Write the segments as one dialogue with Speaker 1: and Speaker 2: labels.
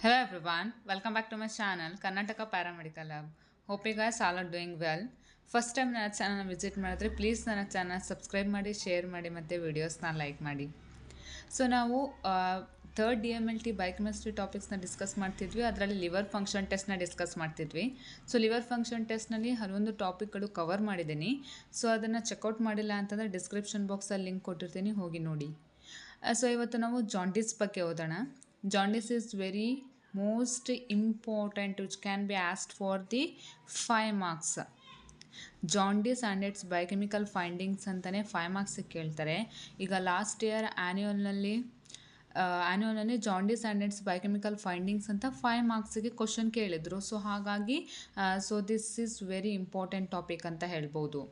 Speaker 1: Hello everyone, welcome back to my channel Karnataka Paramedical Lab. Hope you guys all are doing well. First time ನನ್ನ ಚಾನಲ್ನ visit ಮಾಡಿದ್ರೆ please ನನ್ನ channel subscribe ಮಾಡಿ, share ಮಾಡಿ ಮತ್ತು ವೀಡಿಯೋಸ್ನ ಲೈಕ್ ಮಾಡಿ. ಸೊ ನಾವು ಥರ್ಡ್ DMLT ಬಯೋಕೆಮಿಸ್ಟ್ರಿ ಟಾಪಿಕ್ಸ್ನ ಡಿಸ್ಕಸ್ ಮಾಡ್ತಿದ್ವಿ. ಅದರಲ್ಲಿ ಲಿವರ್ ಫಂಕ್ಷನ್ ಟೆಸ್ಟ್ನ ಡಿಸ್ಕಸ್ ಮಾಡ್ತಿದ್ವಿ. ಸೊ ಲಿವರ್ ಫಂಕ್ಷನ್ ಟೆಸ್ಟ್ನಲ್ಲಿ ಹಲವೊಂದು ಟಾಪಿಕ್ಗಳು ಕವರ್ ಮಾಡಿದ್ದೀನಿ. ಸೊ ಅದನ್ನು ಚೆಕ್ಔಟ್ ಮಾಡಿಲ್ಲ ಅಂತಂದರೆ ಡಿಸ್ಕ್ರಿಪ್ಷನ್ ಬಾಕ್ಸಲ್ಲಿ ಲಿಂಕ್ ಕೊಟ್ಟಿರ್ತೀನಿ, ಹೋಗಿ ನೋಡಿ. ಸೊ ಇವತ್ತು ನಾವು ಜಾಂಡೀಸ್ ಬಗ್ಗೆ ಓದೋಣ. Jaundice is very most important which can be asked for the 5 marks. Jaundice and its biochemical findings ಅಂತಲೇ 5 ಮಾರ್ಕ್ಸಿಗೆ ಕೇಳ್ತಾರೆ. ಈಗ ಲಾಸ್ಟ್ ಇಯರ್ ಆ್ಯನ್ಯುವಲ್ನಲ್ಲಿ jaundice and its biochemical findings ಅಂತ 5 ಮಾರ್ಕ್ಸಿಗೆ ಕ್ವಶನ್ ಕೇಳಿದರು. ಸೊ ಹಾಗಾಗಿ this is very important topic ಅಂತ ಹೇಳ್ಬೋದು.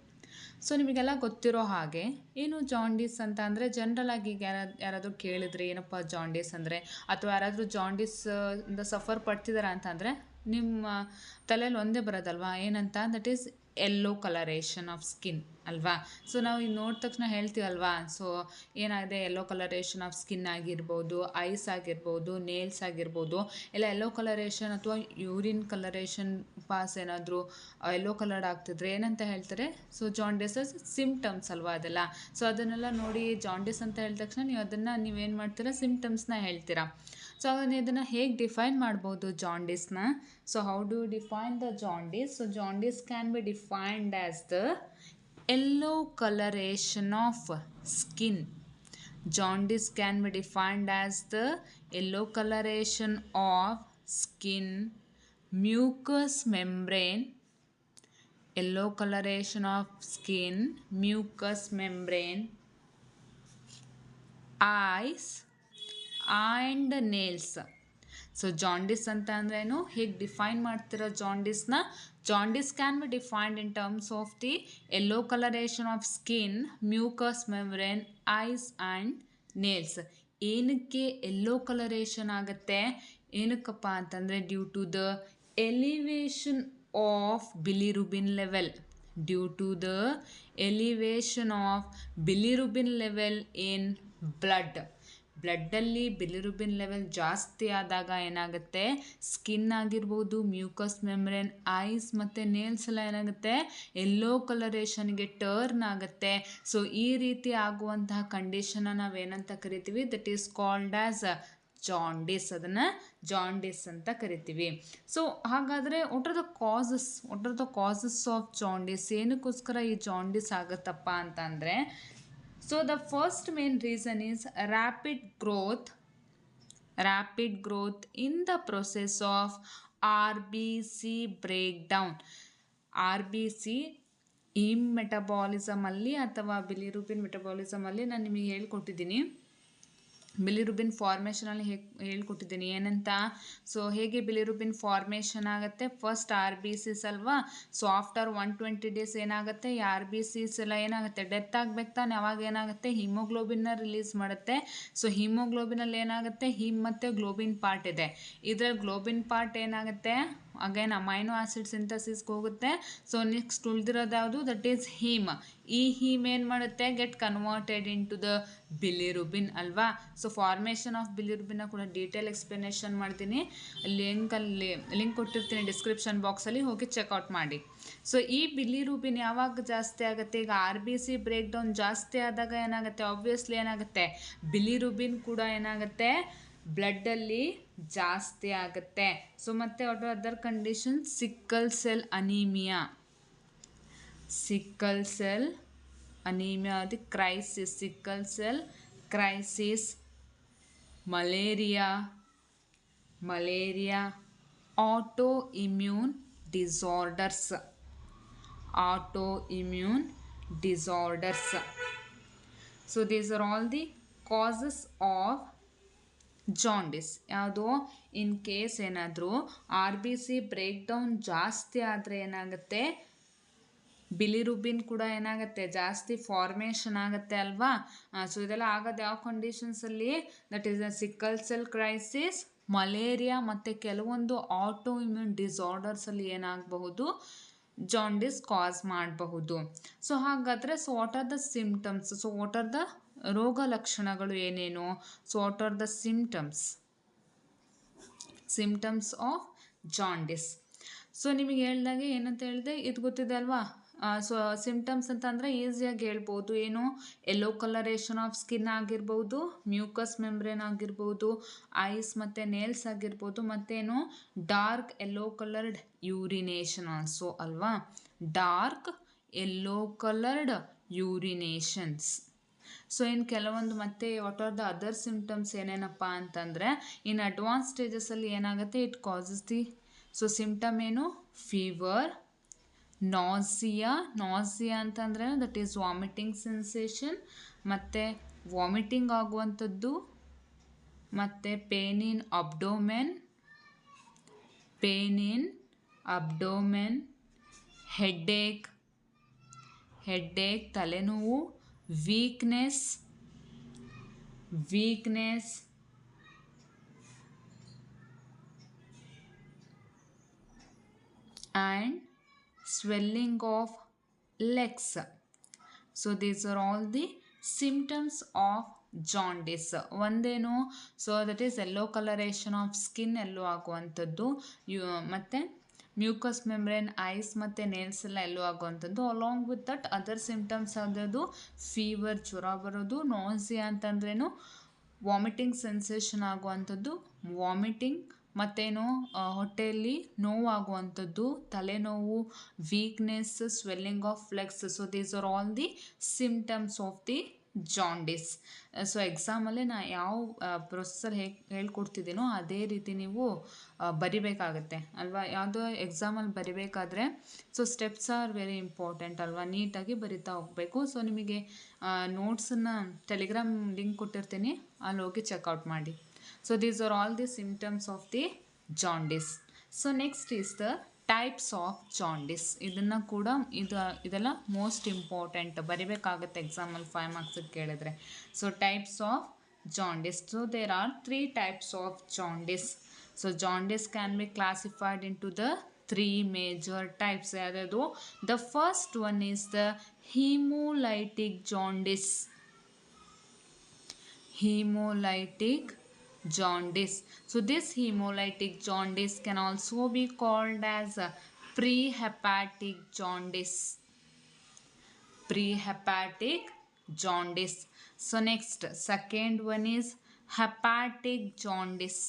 Speaker 1: ಸೊ ನಿಮಗೆಲ್ಲ ಗೊತ್ತಿರೋ ಹಾಗೆ ಏನು ಜಾಂಡೀಸ್ ಅಂತ ಅಂದರೆ ಜನರಲ್ ಆಗಿ ಈಗ ಯಾರಾದರೂ ಕೇಳಿದ್ರೆ ಏನಪ್ಪ ಜಾಂಡೀಸ್ ಅಂದರೆ, ಅಥವಾ ಯಾರಾದರೂ ಜಾಂಡೀಸ್ ಇಂದ ಸಫರ್ ಪಡ್ತಿದ್ದಾರೆ ಅಂತಂದರೆ ನಿಮ್ಮ ತಲೆಯಲ್ಲಿ ಒಂದೇ ಬರೋದಲ್ವಾ, ಏನಂತ, that is yellow colouration of skin ಅಲ್ವಾ. ಸೊ ನಾವು ಈಗ ನೋಡಿದ ತಕ್ಷಣ ಹೇಳ್ತೀವಲ್ವಾ, ಸೊ ಏನಾಗಿದೆ, ಯೆಲ್ಲೋ ಕಲರೇಷನ್ ಆಫ್ ಸ್ಕಿನ್ ಆಗಿರ್ಬೋದು, ಐಸ್ ಆಗಿರ್ಬೋದು, ನೇಲ್ಸ್ ಆಗಿರ್ಬೋದು, ಎಲ್ಲ ಯೆಲ್ಲೋ ಕಲರೇಷನ್ ಅಥವಾ ಯೂರಿನ್ ಕಲರೇಷನ್ ಪಾಸ್ ಏನಾದರೂ ಯೆಲ್ಲೋ ಕಲರ್ಡ್ ಆಗ್ತಿದ್ರೆ ಏನಂತ ಹೇಳ್ತಾರೆ, ಸೊ ಜಾಂಡೀಸಸ್ ಸಿಮ್ಟಮ್ಸ್ ಅಲ್ವಾ ಅದೆಲ್ಲ. ಸೊ ಅದನ್ನೆಲ್ಲ ನೋಡಿ ಜಾಂಡೀಸ್ ಅಂತ ಹೇಳಿದ ತಕ್ಷಣ ನೀವೇನು ಮಾಡ್ತೀರಾ, ಸಿಮ್ಟಮ್ಸ್ನ ಹೇಳ್ತೀರಾ. ಸೊ ಇದನ್ನು ಹೇಗೆ ಡಿಫೈನ್ ಮಾಡ್ಬೋದು ಜಾಂಡೀಸ್ನ? So how do define the jaundice? So jaundice can be defined as the yellow coloration of skin. Jaundice can be defined as the yellow coloration of skin, mucous membrane, yellow coloration of skin, mucous membrane, eyes and nails. So jaundice ಅಂತ ಅಂದ್ರೇನು, ಹೇಗೆ define ಮಾಡ್ತಿರೋ ಜಾಂಡೀಸ್ನ? Jaundice can be defined in terms of the yellow colouration of skin, mucous membrane, eyes and nails. ಏನಕ್ಕೆ yellow colouration ಆಗುತ್ತೆ, ಏನಕ್ಕಪ್ಪ ಅಂತಂದರೆ due to the elevation of bilirubin level. Due to the elevation of bilirubin level in ಬ್ಲಡ್ಡಲ್ಲಿ bilirubin level ಜಾಸ್ತಿ ಆದಾಗ ಏನಾಗುತ್ತೆ, skin ಆಗಿರ್ಬೋದು, mucous membrane, eyes ಮತ್ತು ನೇಲ್ಸ್ ಎಲ್ಲ ಏನಾಗುತ್ತೆ, ಯೆಲ್ಲೋ ಕಲರೇಷನ್ಗೆ ಟರ್ನ್ ಆಗುತ್ತೆ. ಸೊ ಈ ರೀತಿ ಆಗುವಂತಹ ಕಂಡೀಷನ್ನ ನಾವೇನಂತ ಕರಿತೀವಿ, that is called as jaundice. ಅದನ್ನು ಜಾಂಡೀಸ್ ಅಂತ ಕರಿತೀವಿ. ಸೊ ಹಾಗಾದರೆ what are the causes of jaundice? ಏನಕ್ಕೋಸ್ಕರ ಈ ಜಾಂಡೀಸ್ ಆಗುತ್ತಪ್ಪ ಅಂತಂದರೆ, so the first main reason is rapid growth in the process of RBC breakdown. RBC him metabolism ಅಲ್ಲಿ ಅಥವಾ ಬಿಲಿರುಬಿನ್ metabolism ಅಲ್ಲಿ ನಾನು ನಿಮಗೆ ಹೇಳ್ಕೊಟ್ಟಿದ್ದೀನಿ. ಬಿಲಿರುಬಿನ್ ಫಾರ್ಮೇಷನಲ್ಲಿ ಹೇಳ್ಕೊಟ್ಟಿದ್ದೀನಿ ಏನಂತ. ಸೊ ಹೇಗೆ ಬಿಲಿರುಬಿನ್ ಫಾರ್ಮೇಷನ್ ಆಗುತ್ತೆ, ಫಸ್ಟ್ RBCs ಅಲ್ವಾ. ಸೊ ಆಫ್ಟರ್ 120 days ಏನಾಗುತ್ತೆ, ಈ RBCs ಎಲ್ಲ ಏನಾಗುತ್ತೆ, ಡೆತ್ ಆಗಬೇಕು ತಾನೆ. ಅವಾಗ ಏನಾಗುತ್ತೆ, ಹಿಮೋಗ್ಲೋಬಿನ್ನ ರಿಲೀಸ್ ಮಾಡುತ್ತೆ. ಸೊ ಹಿಮೋಗ್ಲೋಬಿನಲ್ಲಿ ಏನಾಗುತ್ತೆ, ಹಿಮ್ ಮತ್ತು ಗ್ಲೋಬಿನ್ ಪಾರ್ಟ್ ಇದೆ. ಇದರಲ್ಲಿ ಗ್ಲೋಬಿನ್ ಪಾರ್ಟ್ ಏನಾಗುತ್ತೆ, ಅಗೇನ್ ಅಮೈನೋ ಆಸಿಡ್ ಸಿಂಥಸಿಸ್ಗೆ ಹೋಗುತ್ತೆ. ಸೊ ನೆಕ್ಸ್ಟ್ ಉಳಿದಿರೋದು ಯಾವುದು, ದಟ್ ಈಸ್ ಹೀಮ್. ಈ ಹೀಮ್ ಏನು ಮಾಡುತ್ತೆ, get converted into the bilirubin ಅಲ್ವಾ. ಸೊ ಫಾರ್ಮೇಷನ್ ಆಫ್ ಬಿಲಿರುಬಿನ್ನ ಕೂಡ ಡೀಟೇಲ್ ಎಕ್ಸ್ಪ್ಲನೇಷನ್ ಮಾಡ್ತೀನಿ, ಲಿಂಕ್ ಕೊಟ್ಟಿರ್ತೀನಿ ಡಿಸ್ಕ್ರಿಪ್ಷನ್ ಬಾಕ್ಸಲ್ಲಿ, ಹೋಗಿ ಚೆಕ್ಔಟ್ ಮಾಡಿ. ಸೊ ಈ ಬಿಲಿರುಬಿನ್ ಯಾವಾಗ ಜಾಸ್ತಿ ಆಗುತ್ತೆ, ಈಗ RBC ಬ್ರೇಕ್ ಡೌನ್ ಜಾಸ್ತಿ ಆದಾಗ ಏನಾಗುತ್ತೆ, ಆಬ್ವಿಯಸ್ಲಿ ಏನಾಗುತ್ತೆ, ಬಿಲಿರುಬಿನ್ ಕೂಡ ಏನಾಗುತ್ತೆ, ಬ್ಲಡ್ಡಲ್ಲಿ ಜಾಸ್ತಿ ಆಗುತ್ತೆ. ಸೊ ಮತ್ತು what are other condition, sickle cell anaemia, the crisis, sickle cell crisis, malaria, auto immune disorders. So these are all the causes of jaundice. ಯಾವುದು, ಇನ್ ಕೇಸ್ ಏನಾದರೂ RBC ಬ್ರೇಕ್ ಡೌನ್ ಜಾಸ್ತಿ ಆದರೆ ಏನಾಗುತ್ತೆ, ಬಿಲಿರುಬಿನ್ ಕೂಡ ಏನಾಗುತ್ತೆ, ಜಾಸ್ತಿ ಫಾರ್ಮೇಷನ್ ಆಗುತ್ತೆ ಅಲ್ವಾ. ಸೊ ಇದೆಲ್ಲ ಆಗೋದು ಯಾವ ಕಂಡೀಷನ್ಸಲ್ಲಿ, that is the sickle cell crisis, malaria ಮತ್ತು ಕೆಲವೊಂದು ಆಟೋ ಇಮ್ಯೂನ್ ಡಿಸಾರ್ಡರ್ಸಲ್ಲಿ ಏನಾಗಬಹುದು, ಜಾಂಡೀಸ್ ಕಾಸ್ ಮಾಡಬಹುದು. ಸೊ ಹಾಗಾದರೆ what are the symptoms? So what are the ರೋಗ ಲಕ್ಷಣಗಳು ಏನೇನು? So what are the symptoms? Symptoms of jaundice. So ನಿಮಗೆ ಹೇಳ್ದಾಗೆ ಏನಂತ ಹೇಳಿದೆ ಇದು ಗೊತ್ತಿದೆ ಅಲ್ವಾ. ಸೊ ಸಿಂಪ್ಟಮ್ಸ್ ಅಂತ ಅಂದರೆ ಈಸಿಯಾಗಿ ಹೇಳ್ಬೋದು. ಏನು ಯೆಲ್ಲೋ ಕಲರೇಷನ್ ಆಫ್ ಸ್ಕಿನ್ ಆಗಿರ್ಬೋದು, ಮ್ಯೂಕಸ್ ಮೆಂಬ್ರೇನ್ ಆಗಿರ್ಬೋದು, ಐಸ್ ಮತ್ತು ನೇಲ್ಸ್ ಆಗಿರ್ಬೋದು, ಮತ್ತೇನು dark yellow coloured urination also ಅಲ್ವಾ. Dark yellow coloured urinations. So ಇನ್ನು ಕೆಲವೊಂದು ಮತ್ತೆ what are the other symptoms ಏನೇನಪ್ಪ ಅಂತಂದರೆ ಇನ್ ಅಡ್ವಾನ್ಸ್ ಸ್ಟೇಜಸಲ್ಲಿ ಏನಾಗುತ್ತೆ, it causes the so symptom ಏನು ಫೀವರ್, ನಾಸಿಯಾ ಅಂತಂದರೆ ದಟ್ ಈಸ್ ವಾಮಿಟಿಂಗ್ ಸೆನ್ಸೇಷನ್, ಮತ್ತು ವಾಮಿಟಿಂಗ್ ಆಗುವಂಥದ್ದು, ಮತ್ತು ಪೇನ್ ಇನ್ ಅಬ್ಡೋಮೆನ್, ಹೆಡ್ಡೇಕ್, ತಲೆನೋವು, weakness and swelling of legs. So these are all the symptoms of jaundice. ಒಂದೇನು so that is yellow colouration of skin yellow ಆಗುವಂಥದ್ದು, ಮತ್ತು mucous membrane, eyes ಮತ್ತು nails ಎಲ್ಲ yellow ಆಗುವಂಥದ್ದು. Along with that other symptoms ಆಗೋದು fever, ಜ್ವರ ಬರೋದು, nausea ಅಂತಂದ್ರೇನು ವಾಮಿಟಿಂಗ್ ಸೆನ್ಸೇಷನ್ ಆಗುವಂಥದ್ದು, ವಾಮಿಟಿಂಗ್, ಮತ್ತೇನು ಹೊಟ್ಟೆಯಲ್ಲಿ ನೋವಾಗುವಂಥದ್ದು, ತಲೆನೋವು, weakness, swelling of legs. So these are all the symptoms of the jaundice. So ಎಕ್ಸಾಮಲ್ಲಿ ನಾ ಯಾವ ಪ್ರೊಸೆಸರ್ ಹೇಳ್ಕೊಡ್ತಿದ್ದೀನೋ ಅದೇ ರೀತಿ ನೀವು ಬರಿಬೇಕಾಗತ್ತೆ ಅಲ್ವಾ. ಯಾವುದೋ ಎಕ್ಸಾಮಲ್ಲಿ ಬರಿಬೇಕಾದ್ರೆ so steps are very important ಅಲ್ವಾ, ನೀಟಾಗಿ ಬರಿತಾ ಹೋಗಬೇಕು. ಸೊ ನಿಮಗೆ ನೋಟ್ಸನ್ನು ಟೆಲಿಗ್ರಾಮ್ ಲಿಂಕ್ ಕೊಟ್ಟಿರ್ತೀನಿ, ಅಲ್ಲಿ ಹೋಗಿ ಚೆಕ್ಔಟ್ ಮಾಡಿ. So these are all the symptoms of the jaundice. So next is the types of jaundice. ಇದನ್ನು ಕೂಡ ಇದೆಲ್ಲ ಮೋಸ್ಟ್ ಇಂಪಾರ್ಟೆಂಟ್, ಬರಿಬೇಕಾಗುತ್ತೆ ಎಕ್ಸಾಮಲ್ಲಿ 5 ಮಾರ್ಕ್ಸಿಗೆ ಕೇಳಿದ್ರೆ. So types of jaundice. So there are 3 types of jaundice. So jaundice can be classified into the 3 major types. ಯಾವ್ದು? The first one is the hemolytic jaundice. So this hemolytic jaundice can also be called as prehepatic jaundice. So next, second one is hepatic jaundice.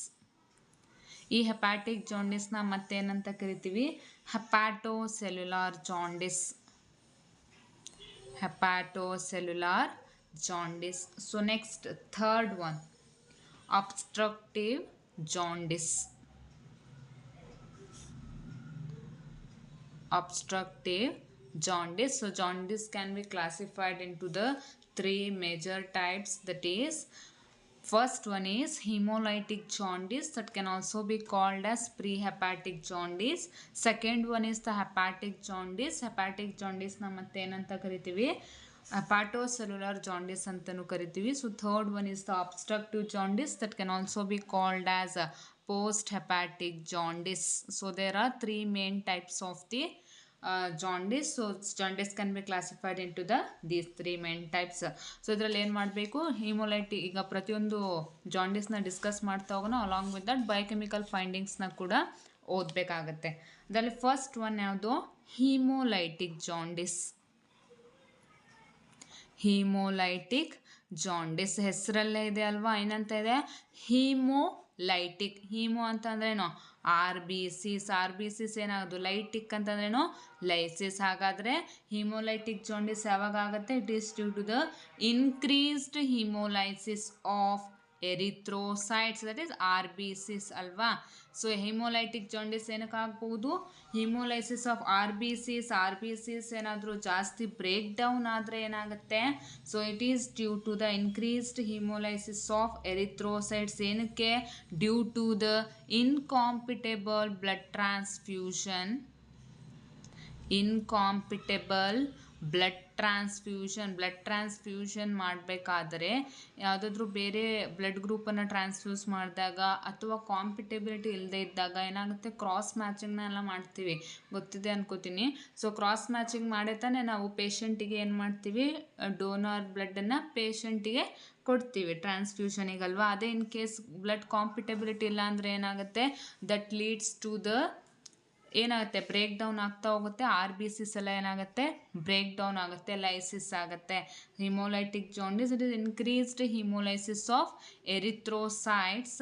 Speaker 1: ಈ hepatic ಜಾಂಡಿಸ್ನ ಮತ್ತೇನಂತ ಕರಿತೀವಿ, hepatocellular jaundice. So next third one, obstructive jaundice. So jaundice can be classified into the 3 major types. That is, first one is hemolytic jaundice, that can also be called as prehepatic jaundice. Second one is the hepatic jaundice. na ಮತ್ತೆ ಏನಂತ ಕರಿತೀವಿ, ಹೆಪಾಟೋಸೆಲ್ಯುಲರ್ jaundice ಅಂತಲೂ ಕರಿತೀವಿ. So third one is the obstructive jaundice, that can also be called as post hepatic jaundice. So there are 3 main types of the jaundice. So jaundice can be classified into these 3 main types. So ಇದರಲ್ಲಿ ಏನು ಮಾಡಬೇಕು, ಹಿಮೋಲೈಟಿಕ್, ಈಗ ಪ್ರತಿಯೊಂದು ಜಾಂಡಿಸ್ನ discuss ಮಾಡ್ತಾ ಹೋಗೋಣ. Along with that biochemical ಫೈಂಡಿಂಗ್ಸ್ನ ಕೂಡ ಓದಬೇಕಾಗತ್ತೆ. ಅದರಲ್ಲಿ first one ಯಾವುದು, ಹಿಮೋಲೈಟಿಕ್ ಜಾಂಡಿಸ್. ಹೆಸರಲ್ಲೇ ಇದೆ ಅಲ್ವಾ, ಏನಂತ ಇದೆ, ಹಿಮೋಲೈಟಿಕ್. ಹೀಮೋ ಅಂತಂದ್ರೇನು, RBCs ಏನಾಗೋದು, ಲೈಟಿಕ್ ಅಂತಂದ್ರೇನು, ಲೈಸಿಸ್. ಹಾಗಾದರೆ ಹಿಮೋಲೈಟಿಕ್ ಜಾಂಡಿಸ್ ಯಾವಾಗ ಆಗುತ್ತೆ, it is due to the increased hemolysis of erythrocytes, that is RBCs ಅಲ್ವಾ. ಸೊ ಹಿಮೋಲೈಟಿಕ್ ಜಾಂಡಿಸ್ ಏನಕ್ಕೆ ಆಗ್ಬೋದು, ಹಿಮೋಲೈಸಿಸ್ ಆಫ್ RBCs ಏನಾದರೂ ಜಾಸ್ತಿ ಬ್ರೇಕ್ ಡೌನ್ ಆದರೆ ಏನಾಗುತ್ತೆ, so it is due to the increased hemolysis of erythrocytes. ಏನಕ್ಕೆ, due to the incompatible blood transfusion ಮಾಡಬೇಕಾದರೆ ಯಾವುದಾದ್ರೂ ಬೇರೆ ಬ್ಲಡ್ ಗ್ರೂಪನ್ನು ಟ್ರಾನ್ಸ್ಫ್ಯೂಸ್ ಮಾಡಿದಾಗ ಅಥವಾ ಕಾಂಪಿಟೇಬಿಲಿಟಿ ಇಲ್ಲದೆ ಇದ್ದಾಗ ಏನಾಗುತ್ತೆ, ಕ್ರಾಸ್ ಮ್ಯಾಚಿಂಗ್ನ ಎಲ್ಲ ಮಾಡ್ತೀವಿ, ಗೊತ್ತಿದೆ ಅನ್ಕೋತೀನಿ. ಸೊ ಕ್ರಾಸ್ ಮ್ಯಾಚಿಂಗ್ ಮಾಡೇ ತಾನೇ ನಾವು ಪೇಷಂಟಿಗೆ ಏನು ಮಾಡ್ತೀವಿ, ಡೋನರ್ ಬ್ಲಡ್ಡನ್ನು ಪೇಷಂಟಿಗೆ ಕೊಡ್ತೀವಿ ಟ್ರಾನ್ಸ್ಫ್ಯೂಷನಿಗಲ್ವಾ. ಅದೇ ಇನ್ ಕೇಸ್ ಬ್ಲಡ್ ಕಾಂಪಿಟಬಿಲಿಟಿ ಇಲ್ಲ ಅಂದರೆ ಏನಾಗುತ್ತೆ, ದಟ್ ಲೀಡ್ಸ್ ಟು ದ ಏನಾಗುತ್ತೆ, ಬ್ರೇಕ್ ಡೌನ್ ಆಗ್ತಾ ಹೋಗುತ್ತೆ. RBCs ಎಲ್ಲ ಏನಾಗುತ್ತೆ, ಬ್ರೇಕ್ ಡೌನ್ ಆಗುತ್ತೆ, ಲೈಸಿಸ್ ಆಗುತ್ತೆ. Hemolytic jaundice, it is increased hemolysis of erythrocytes.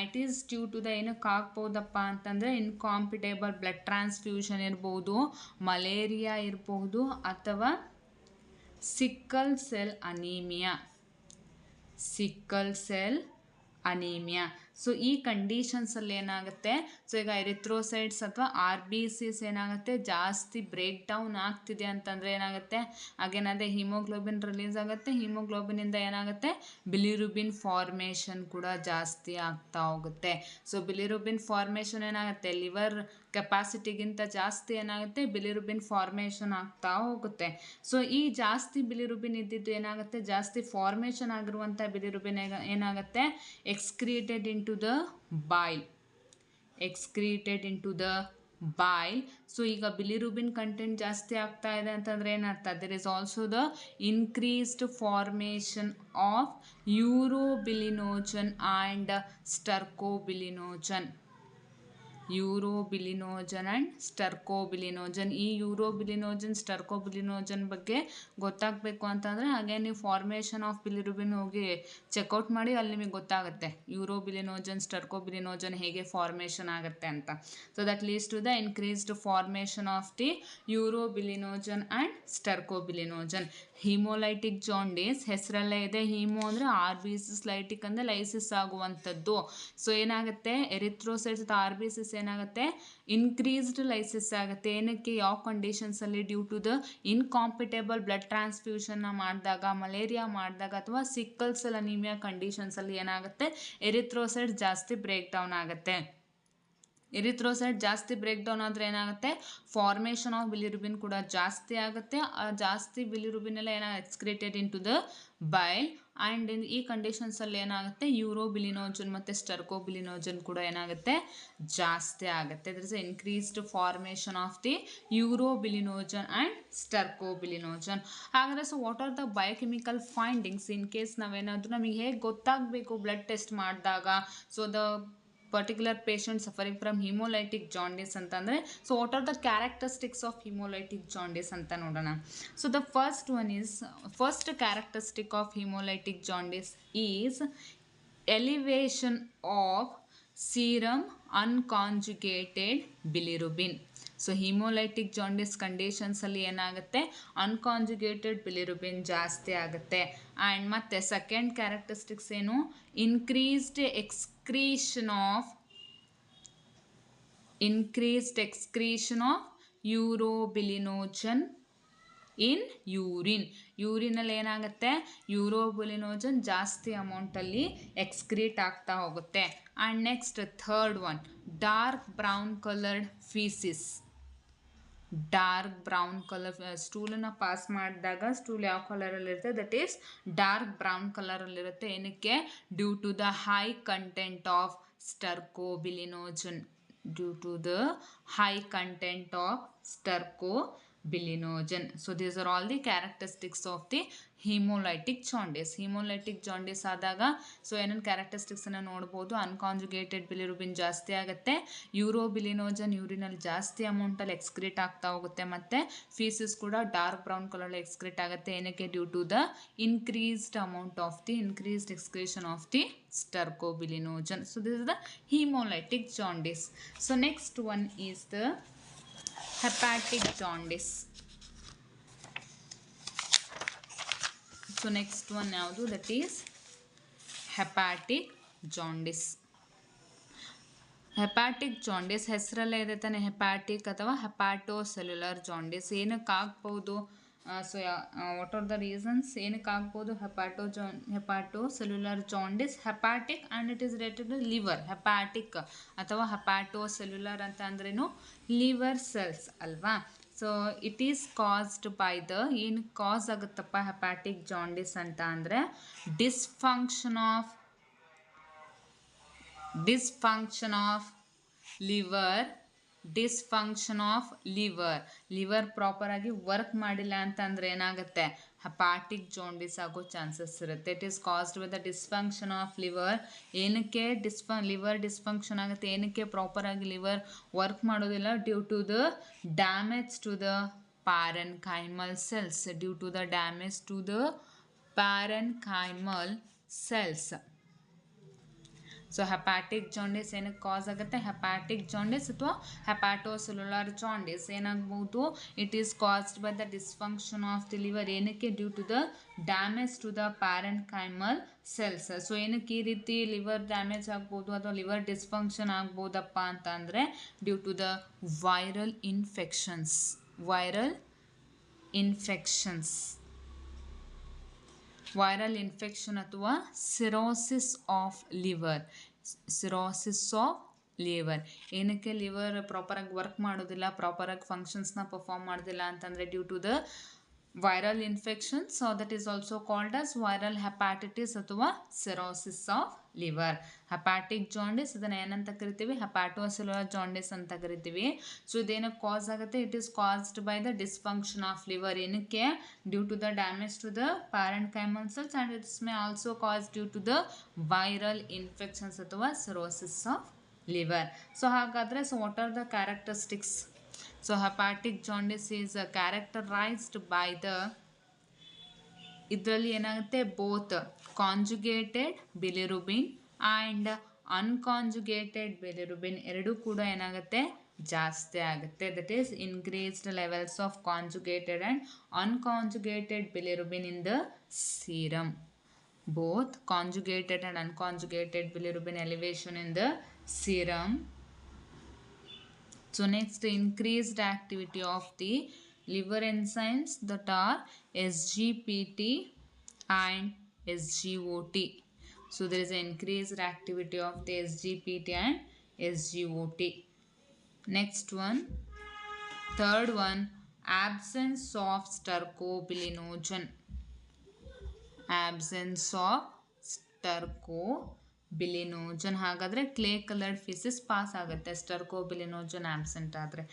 Speaker 1: It is due to the ಏನಕ್ಕೆ ಆಗ್ಬೋದಪ್ಪ ಅಂತಂದರೆ ಇನ್ಕಾಂಪಿಟೇಬಲ್ ಬ್ಲಡ್ ಟ್ರಾನ್ಸ್ಫ್ಯೂಷನ್ ಇರ್ಬೋದು, ಮಲೇರಿಯಾ ಇರಬಹುದು, ಅಥವಾ ಸಿಕ್ಕಲ್ ಸೆಲ್ ಅನೀಮಿಯಾ. ಸೊ ಈ ಕಂಡೀಷನ್ಸಲ್ಲಿ ಏನಾಗುತ್ತೆ, ಸೊ ಈಗ ಎರಿಥ್ರೋಸೈಟ್ಸ್ ಅಥವಾ RBCs ಏನಾಗುತ್ತೆ ಜಾಸ್ತಿ ಬ್ರೇಕ್ ಡೌನ್ ಆಗ್ತಿದೆ ಅಂತಂದರೆ ಏನಾಗುತ್ತೆ, ಅಗೇನ್ ಅದೇ ಹಿಮೋಗ್ಲೋಬಿನ್ ರಿಲೀಸ್ ಆಗುತ್ತೆ. ಹಿಮೋಗ್ಲೋಬಿನಿಂದ ಏನಾಗುತ್ತೆ, ಬಿಲಿರುಬಿನ್ ಫಾರ್ಮೇಷನ್ ಕೂಡ ಜಾಸ್ತಿ ಆಗ್ತಾ ಹೋಗುತ್ತೆ. ಸೊ ಬಿಲಿರುಬಿನ್ ಫಾರ್ಮೇಷನ್ ಏನಾಗುತ್ತೆ, ಲಿವರ್ ಕೆಪಾಸಿಟಿಗಿಂತ ಜಾಸ್ತಿ ಏನಾಗುತ್ತೆ, ಬಿಲಿರುಬಿನ್ ಫಾರ್ಮೇಷನ್ ಆಗ್ತಾ ಹೋಗುತ್ತೆ. ಸೊ ಈ ಜಾಸ್ತಿ ಬಿಲಿರುಬಿನ್ ಇದ್ದಿದ್ದು ಏನಾಗುತ್ತೆ, ಜಾಸ್ತಿ ಫಾರ್ಮೇಷನ್ ಆಗಿರುವಂಥ ಬಿಲಿರುಬಿನ್ ಏನಾಗುತ್ತೆ, excreted into the bile. So ಈಗ ಬಿಲಿರುಬಿನ್ ಕಂಟೆಂಟ್ ಜಾಸ್ತಿ ಆಗ್ತಾ ಇದೆ ಅಂತಂದರೆ ಏನರ್ಥ, there is also the increased formation of urobilinogen and stercobilinogen. And stercobilinogen. ಈ ಸ್ಟರ್ಕೋಬಿಲಿನೋಜನ್ ಬಗ್ಗೆ ಗೊತ್ತಾಗಬೇಕು ಅಂತಂದರೆ ಹಾಗೆ ನೀವು ಫಾರ್ಮೇಷನ್ ಆಫ್ ಬಿಲಿರುಬಿನ್ ಹೋಗಿ ಚೆಕ್ಔಟ್ ಮಾಡಿ, ಅಲ್ಲಿ ನಿಮಗೆ ಗೊತ್ತಾಗುತ್ತೆ ಯೂರೋಬಿಲಿನೋಜನ್ ಸ್ಟರ್ಕೋಬಿಲಿನೋಜನ್ ಹೇಗೆ ಫಾರ್ಮೇಷನ್ ಆಗುತ್ತೆ ಅಂತ. So that leads to the increased formation of the urobilinogen and stercobilinogen. Hemolytic jaundice ಹೆಸರಲ್ಲೇ ಇದೆ, ಹೀಮೋ ಅಂದರೆ RBCs, ಲೈಟಿಕ್ ಅಂದರೆ ಲೈಸಿಸ್ ಆಗುವಂಥದ್ದು. ಸೊ ಏನಾಗುತ್ತೆ, ಎರಿಥ್ರೋಸೈಟ್ಸ್ ಅಥವಾ RBCs ಏನಾಗುತ್ತೆ, ಇನ್ಕ್ರೀಸ್ಡ್ ಲೈಸಿಸ್ ಆಗುತ್ತೆ. ಏನಕ್ಕೆ, ಯಾವ ಕಂಡೀಷನ್ಸಲ್ಲಿ, due to the incompatible blood ಟ್ರಾನ್ಸ್ಫ್ಯೂಷನ್ನ ಮಾಡಿದಾಗ, ಮಲೇರಿಯಾ ಮಾಡಿದಾಗ, ಅಥವಾ ಸಿಕ್ಕಲ್ ಸೆಲ್ ಅನೀಮಿಯಾ ಕಂಡೀಷನ್ಸಲ್ಲಿ ಏನಾಗುತ್ತೆ, ಎರಿಥ್ರೋಸೈಟ್ಸ್ ಜಾಸ್ತಿ ಬ್ರೇಕ್ ಡೌನ್ ಆಗುತ್ತೆ. ಎರಿಥ್ರೋಸೈಟ್ ಜಾಸ್ತಿ ಬ್ರೇಕ್ ಡೌನ್ ಆದರೆ ಏನಾಗುತ್ತೆ, ಫಾರ್ಮೇಷನ್ ಆಫ್ ಬಿಲಿರುಬಿನ್ ಕೂಡ ಜಾಸ್ತಿ ಆಗುತ್ತೆ. ಜಾಸ್ತಿ ಬಿಲಿರುಬಿನ್ ಎಲ್ಲ ಏನಾಗುತ್ತೆ, excreted into the bile. And ಈ ಕಂಡೀಷನ್ಸಲ್ಲಿ ಏನಾಗುತ್ತೆ, ಯೂರೋಬಿಲಿನೋಜನ್ ಮತ್ತು ಸ್ಟರ್ಕೋಬಿಲಿನೋಜನ್ ಕೂಡ ಏನಾಗುತ್ತೆ, ಜಾಸ್ತಿ ಆಗುತ್ತೆ. There is increased formation of the urobilinogen and stercobilinogen. ಹಾಗಾದರೆ so what are the biochemical findings in case ನಾವೇನಾದರೂ, ನಮಗೆ ಹೇಗೆ ಗೊತ್ತಾಗಬೇಕು ಬ್ಲಡ್ ಟೆಸ್ಟ್ ಮಾಡಿದಾಗ, so the particular patient suffering from hemolytic jaundice ಅಂತಂದರೆ, so what are the characteristics of hemolytic jaundice ಅಂತ ನೋಡೋಣ. So the first characteristic of hemolytic jaundice is elevation of serum unconjugated bilirubin. So hemolytic jaundice ಕಂಡೀಷನ್ಸಲ್ಲಿ ಏನಾಗುತ್ತೆ, unconjugated bilirubin ಜಾಸ್ತಿ ಆಗುತ್ತೆ. And ಮತ್ತು second characteristics ಏನು, increased excretion of urobilinogen in ಯೂರಿನಲ್ಲಿ ಏನಾಗುತ್ತೆ, ಯೂರೋಬಿಲಿನೋಜನ್ ಜಾಸ್ತಿ ಅಮೌಂಟಲ್ಲಿ ಎಕ್ಸ್ಕ್ರೀಟ್ ಆಗ್ತಾ ಹೋಗುತ್ತೆ. And next third one, dark brown coloured faeces. Dark brown colour ಸ್ಟೂಲನ್ನು ಪಾಸ್ ಮಾಡಿದಾಗ ಸ್ಟೂಲ್ ಯಾವ ಕಲರಲ್ಲಿರುತ್ತೆ, ದಟ್ ಈಸ್ ಡಾರ್ಕ್ ಬ್ರೌನ್ ಕಲರಲ್ಲಿರುತ್ತೆ. ಏನಕ್ಕೆ, due to the high content of stercobilinogen. So these are all the characteristics of the hemolytic jaundice. Hemolytic jaundice ಆದಾಗ so ಏನೇನು ಕ್ಯಾರೆಕ್ಟರಿಸ್ಟಿಕ್ಸನ್ನು ನೋಡ್ಬೋದು, ಅನ್ಕಾಂಜುಗೇಟೆಡ್ bilirubin ಜಾಸ್ತಿ ಆಗುತ್ತೆ, ಯೂರೋಬಿಲಿನೋಜನ್ ಯೂರಿನಲ್ಲಿ ಜಾಸ್ತಿ ಅಮೌಂಟಲ್ಲಿ ಎಕ್ಸ್ಕ್ರೀಟ್ ಆಗ್ತಾ ಹೋಗುತ್ತೆ, ಮತ್ತು ಫೀಸಸ್ ಕೂಡ ಡಾರ್ಕ್ ಬ್ರೌನ್ ಕಲರಲ್ಲಿ ಎಕ್ಸ್ಕ್ರೀಟ್ ಆಗುತ್ತೆ. ಏನಕ್ಕೆ, due to the increased excretion of the stercobilinogen. So this is the hemolytic jaundice. So next one is the hepatic jaundice. So next one ಯಾವುದು, that is hepatic jaundice. Hepatic jaundice ಹೆಸರಲ್ಲೇ ಇದೆ ತಾನೆ, hepatic ಅಥವಾ hepatocellular jaundice. ಏನಕ್ಕೆ ಆಗ್ಬೋದು, so what are the reasons, ಏನಕ್ಕೆ ಆಗ್ಬೋದು hepatocellular jaundice. Hepatic and it is related to liver. Hepatic ಅಥವಾ ಹೆಪ್ಯಾಟೋಸೆಲ್ಯುಲರ್ ಅಂತ ಅಂದ್ರೇನು, ಲಿವರ್ ಸೆಲ್ಸ್ ಅಲ್ವಾ. So it is caused by the, ಏನು ಕಾಸ್ ಆಗುತ್ತಪ್ಪ ಹೆಪ್ಯಾಟಿಕ್ ಜಾಂಡಿಸ್ ಅಂತ ಅಂದರೆ, ಡಿಸ್ಫಂಕ್ಷನ್ ಆಫ್ ಲಿವರ್ ಪ್ರಾಪರ್ ಆಗಿ ವರ್ಕ್ ಮಾಡಿಲ್ಲ ಅಂತಂದ್ರೆ ಏನಾಗುತ್ತೆ, ಹೆಪಾಟಿಕ್ ಜಾಂಡಿಸ್ ಆಗೋ ಚಾನ್ಸಸ್ ಇರುತ್ತೆ. It is caused by the dysfunction of liver. ಏನಕ್ಕೆ ಲಿವರ್ ಡಿಸ್ಫಂಕ್ಷನ್ ಆಗುತ್ತೆ, ಏನಕ್ಕೆ ಪ್ರಾಪರಾಗಿ ಲಿವರ್ ವರ್ಕ್ ಮಾಡೋದಿಲ್ಲ? Due to the damage to the parenchymal cells, due to the damage to the parenchymal cells. So hepatic jaundice ಏನಕ್ಕೆ cause ಆಗುತ್ತೆ? Hepatic jaundice ಅಥವಾ hepatocellular jaundice ಏನಾಗ್ಬೋದು? It is caused by the dysfunction of the liver. ಏನಕ್ಕೆ? Due to the damage to the parenchymal cells. So ಏನಕ್ಕೆ ಈ ರೀತಿ liver damage ಆಗ್ಬೋದು ಅಥವಾ ಲಿವರ್ ಡಿಸ್ಫಂಕ್ಷನ್ ಆಗ್ಬೋದಪ್ಪ ಅಂತ ಅಂದರೆ due to the viral infections. Viral infection ಅಥವಾ ಸಿರೋಸಿಸ್ ಆಫ್ ಲಿವರ್. ಏನಕ್ಕೆ ಲಿವರ್ ಪ್ರಾಪರಾಗಿ ವರ್ಕ್ ಮಾಡೋದಿಲ್ಲ, ಪ್ರಾಪರಾಗಿ ಫಂಕ್ಷನ್ಸ್ನ ಪರ್ಫಾರ್ಮ್ ಮಾಡೋದಿಲ್ಲ ಅಂತಂದರೆ due to the viral infection. So that is also called as viral hepatitis ಅಥವಾ cirrhosis of liver. Hepatic jaundice ಇದನ್ನು ಏನಂತ ಕರಿತೀವಿ? ಹೆಪಾಟೋಸೆಲ್ಯುಲರ್ ಜಾಂಡಿಸ್ ಅಂತ ಕರಿತೀವಿ. ಸೊ ಇದೇನಕ್ಕೆ ಕಾಸ್ ಆಗುತ್ತೆ? It is caused by the dysfunction of liver. ಏನಕ್ಕೆ? Due to the damage to the parenchymal cells and its may also cause due to the viral infections ಅಥವಾ cirrhosis of liver. So ಹಾಗಾದರೆ what are the characteristics? So hepatic jaundice is characterized by the ಇದರಲ್ಲಿ ಏನಾಗುತ್ತೆ both conjugated bilirubin and unconjugated bilirubin ಎರಡೂ ಕೂಡ ಏನಾಗುತ್ತೆ ಜಾಸ್ತಿ ಆಗುತ್ತೆ. that is increased levels of conjugated and unconjugated bilirubin in the serum. Both conjugated and unconjugated bilirubin elevation in the serum. So next, increased activity of the liver enzymes that are SGPT and SGOT. So there is an increased activity of the SGPT and SGOT. Next one, third one, absence of stercobilinogen. Absence of stercobilinogen. ಹಾಗಾದರೆ clay coloured faeces pass ಆಗುತ್ತೆ stercobilinogen absent ಆದರೆ.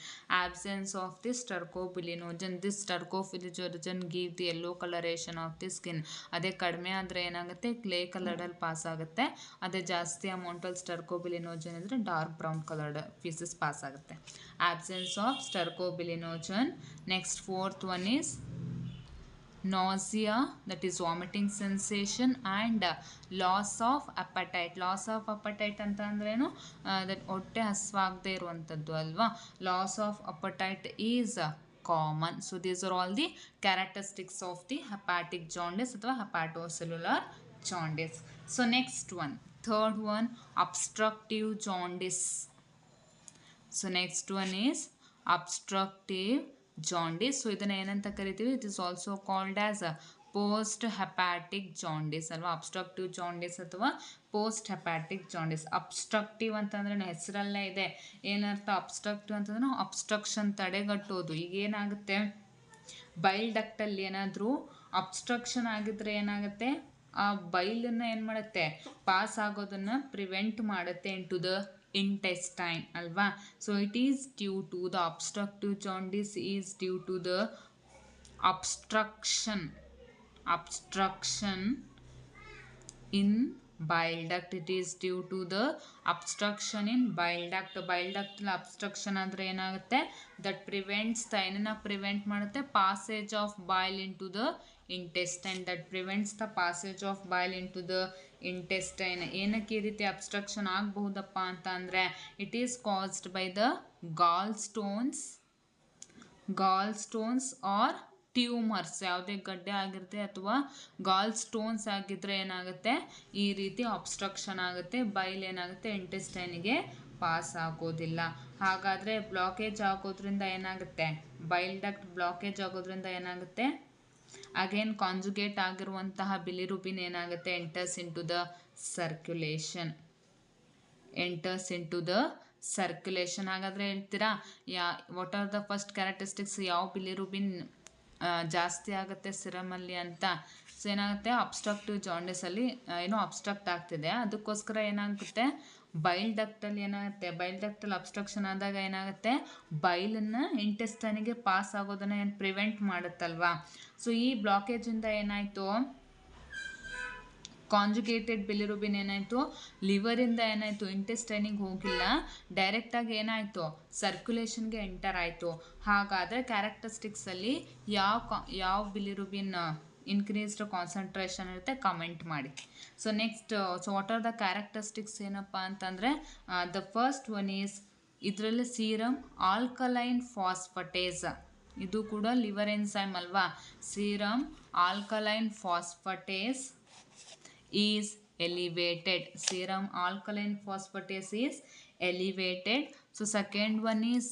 Speaker 1: Absence of the stercobilinogen, this stercobilinogen give the yellow colouration of the skin. ಅದೇ ಕಡಿಮೆ ಆದರೆ ಏನಾಗುತ್ತೆ clay ಕಲರ್ಡಲ್ಲಿ pass ಆಗುತ್ತೆ. ಅದೇ ಜಾಸ್ತಿ ಅಮೌಂಟಲ್ಲಿ ಸ್ಟರ್ಕೋಬಿಲಿನೋಜನ್ ಇದ್ದರೆ dark brown coloured faeces pass ಆಗುತ್ತೆ. Absence of stercobilinogen. Next fourth one is nausea, that is vomiting sensation, and loss of appetite. Loss of appetite ಅಂತ ಅಂದ್ರೇನು? ದಟ್ ಹೊಟ್ಟೆ ಹಸ್ವಾಗದೇ ಇರುವಂಥದ್ದು ಅಲ್ವಾ. Loss of appetite is common. So these are all the characteristics of the hepatic jaundice ಅಥವಾ hepatocellular jaundice. So next one, third one, obstructive jaundice. So next one is obstructive jaundice. So ಇದನ್ನು ಏನಂತ ಕರಿತೀವಿ? It is also called as post hepatic jaundice ಅಲ್ವಾ. Obstructive jaundice ಅಥವಾ post hepatic jaundice. Obstructive ಅಂತಂದ್ರೆ ಹೆಸರಲ್ಲೇ ಇದೆ. ಏನರ್ಥ ಅಬ್ಸ್ಟ್ರಕ್ಟಿವ್ ಅಂತಂದ್ರೆ ಅಬ್ಸ್ಟ್ರಕ್ಷನ್ ತಡೆಗಟ್ಟೋದು. ಈಗ ಏನಾಗುತ್ತೆ, ಬೈಲ್ ಡಕ್ಟಲ್ಲಿ ಏನಾದರೂ ಅಬ್ಸ್ಟ್ರಕ್ಷನ್ ಆಗಿದ್ರೆ ಏನಾಗುತ್ತೆ, ಆ ಬೈಲನ್ನು ಏನು ಮಾಡುತ್ತೆ, ಪಾಸ್ ಆಗೋದನ್ನು ಪ್ರಿವೆಂಟ್ ಮಾಡುತ್ತೆ into the intestine alva. So it is due to the obstructive jaundice is due to the obstruction in bile duct. It is due to the obstruction in bile duct. Bile duct obstruction andre enagutte, that prevents the ಏನನ್ನ prevent ಮಾಡುತ್ತೆ, passage of bile into the intestine. That prevents the passage of bile into the intestine. ಏನಕ್ಕೆ ಈ ರೀತಿ obstruction ಆಗಬಹುದಪ್ಪ ಅಂತ ಅಂದರೆ it is caused by the gallstones or tumours. ಯಾವುದೇ ಗಡ್ಡೆ ಆಗಿರುತ್ತೆ ಅಥವಾ ಗಾಲ್ ಸ್ಟೋನ್ಸ್ ಆಗಿದ್ರೆ ಏನಾಗುತ್ತೆ, ಈ ರೀತಿ ಅಬ್ಸ್ಟ್ರಕ್ಷನ್ ಆಗುತ್ತೆ. ಬೈಲ್ ಏನಾಗುತ್ತೆ ಇಂಟೆಸ್ಟೈನಿಗೆ ಪಾಸ್ ಆಗೋದಿಲ್ಲ. ಹಾಗಾದರೆ ಬ್ಲಾಕೇಜ್ ಆಗೋದ್ರಿಂದ ಏನಾಗುತ್ತೆ, ಬೈಲ್ ಡಕ್ಟ್ ಬ್ಲಾಕೇಜ್ ಆಗೋದ್ರಿಂದ ಏನಾಗುತ್ತೆ, ಅಗೇನ್ ಕಾಂಜುಗೇಟ್ ಆಗಿರುವಂತಹ ಬಿಲಿರುಬಿನ್ ಏನಾಗುತ್ತೆ, ಎಂಟರ್ಸ್ ಇಂಟು ದ ಸರ್ಕ್ಯುಲೇಷನ್. ಹಾಗಾದರೆ ಹೇಳ್ತೀರಾ what are the first characteristics, ಯಾವ ಬಿಲಿರುಬಿನ್ ಜಾಸ್ತಿ ಆಗುತ್ತೆ ಸಿರಮಲ್ಲಿ ಅಂತ. ಸೊ ಏನಾಗುತ್ತೆ, ಅಬ್ಸ್ಟ್ರಕ್ಟಿವ್ ಜಾಂಡಿಸಲ್ಲಿ ಏನೋ ಅಬ್ಸ್ಟ್ರಕ್ಟ್ ಆಗ್ತಿದೆ, ಅದಕ್ಕೋಸ್ಕರ ಏನಾಗುತ್ತೆ ಬೈಲ್ ಡಕ್ಟಲ್ಲಿ ಏನಾಗುತ್ತೆ, ಬೈಲ್ ಡಕ್ಟಲ್ಲಿ ಅಬ್ಸ್ಟ್ರಕ್ಷನ್ ಆದಾಗ ಏನಾಗುತ್ತೆ, ಬೈಲನ್ನು ಇಂಟೆಸ್ಟೈನಿಗೆ ಪಾಸ್ ಆಗೋದನ್ನು ಏನು ಪ್ರಿವೆಂಟ್ ಮಾಡುತ್ತಲ್ವಾ. ಸೊ ಈ ಬ್ಲಾಕೇಜಿಂದ ಏನಾಯಿತು, ಕಾಂಜುಗೇಟೆಡ್ ಬಿಲಿರುಬಿನ್ ಏನಾಯಿತು, ಲಿವರಿಂದ ಏನಾಯಿತು ಇಂಟೆಸ್ಟೈನಿಗೆ ಹೋಗಿಲ್ಲ, ಡೈರೆಕ್ಟಾಗಿ ಏನಾಯಿತು ಸರ್ಕ್ಯುಲೇಷನ್ಗೆ ಎಂಟರ್ ಆಯಿತು. ಹಾಗಾದರೆ ಕ್ಯಾರೆಕ್ಟರಿಸ್ಟಿಕ್ಸಲ್ಲಿ ಯಾವ ಬಿಲಿರುಬಿನ್ ಇನ್ಕ್ರೀಸ್ಡ್ ಕಾನ್ಸಂಟ್ರೇಷನ್ ಇರುತ್ತೆ ಕಮೆಂಟ್ ಮಾಡಿ. So next, so what are the characteristics ಏನಪ್ಪ ಅಂತಂದರೆ, ದ ಫಸ್ಟ್ ಒನ್ ಈಸ್, ಇದರಲ್ಲಿ ಸೀರಮ್ ಆಲ್ಕಲೈನ್ ಫಾಸ್ಫಟೇಸ್, ಇದು ಕೂಡ ಲಿವರ್ ಎನ್ಸೈಮ್ ಅಲ್ವಾ. Serum alkaline phosphatase is elevated. Serum alkaline phosphatase is elevated. So second one is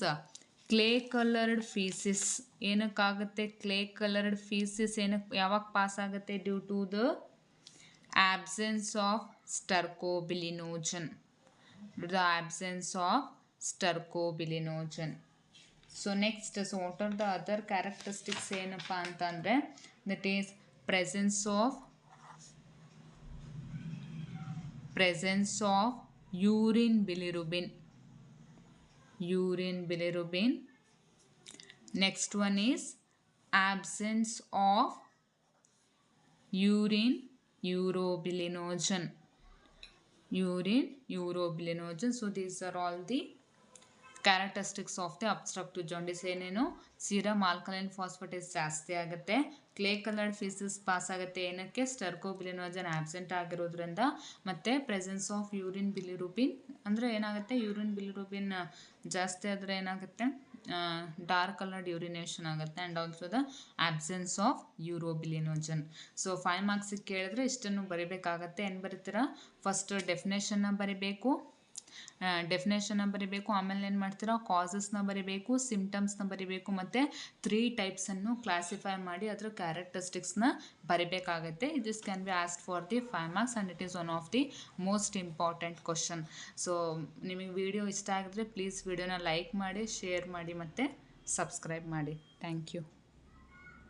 Speaker 1: clay colored feces. ಏನಕ್ಕಾಗುತ್ತೆ clay colored feces, ಏನಕ್ಕೆ ಯಾವಾಗ pass ಆಗುತ್ತೆ, due to the absence of stercobilinogen. The absence of stercobilinogen. So next, so what are the other characteristics ಏನಪ್ಪ ಅಂತಂದರೆ, that is presence of urine bilirubin. Next one is absence of urine urobilinogen. So these are all the characteristics of the obstructive jaundice. ಏನೇನು, serum alkaline ಫಾಸ್ಫಟೇಸ್ ಜಾಸ್ತಿ ಆಗುತ್ತೆ, clay coloured faeces pass ಆಗುತ್ತೆ, ಏನಕ್ಕೆ ಸ್ಟರ್ಕೋಬಿಲಿನೋಜನ್ absent ಆಗಿರೋದ್ರಿಂದ, ಮತ್ತು presence of urine ಬಿಲಿರುಬಿನ್, ಅಂದರೆ ಏನಾಗುತ್ತೆ urine ಬಿಲಿರುಬಿನ್ ಜಾಸ್ತಿ ಆದರೆ ಏನಾಗುತ್ತೆ ಡಾರ್ಕ್ ಕಲರ್ಡ್ ಯೂರಿನೇಷನ್ ಆಗುತ್ತೆ, and also the absence of urobilinogen. So 5 ಮಾರ್ಕ್ಸಿಗೆ ಕೇಳಿದ್ರೆ ಇಷ್ಟನ್ನು ಬರಿಬೇಕಾಗತ್ತೆ. ಏನು ಬರೀತೀರಾ, ಫಸ್ಟ್ ಡೆಫಿನೇಷನ್ನ ಬರಿಬೇಕು, ಆಮೇಲೆ ಏನು ಮಾಡ್ತೀರಾ, ಕಾಸಸ್ನ ಬರಿಬೇಕು, ಸಿಂಪ್ಟಮ್ಸ್ನ ಬರಿಬೇಕು, ಮತ್ತು 3 ಟೈಪ್ಸನ್ನು ಕ್ಲಾಸಿಫೈ ಮಾಡಿ ಅದರ ಕ್ಯಾರೆಕ್ಟರಿಸ್ಟಿಕ್ಸ್ನ ಬರಿಬೇಕಾಗತ್ತೆ. This can be asked for the 5 marks and it is one of the most important question. So ನಿಮಗೆ ವಿಡಿಯೋ ಇಷ್ಟ ಆಗಿದ್ರೆ ಪ್ಲೀಸ್ ವಿಡಿಯೋನ ಲೈಕ್ ಮಾಡಿ, ಶೇರ್ ಮಾಡಿ, ಮತ್ತು ಸಬ್ಸ್ಕ್ರೈಬ್ ಮಾಡಿ. Thank you.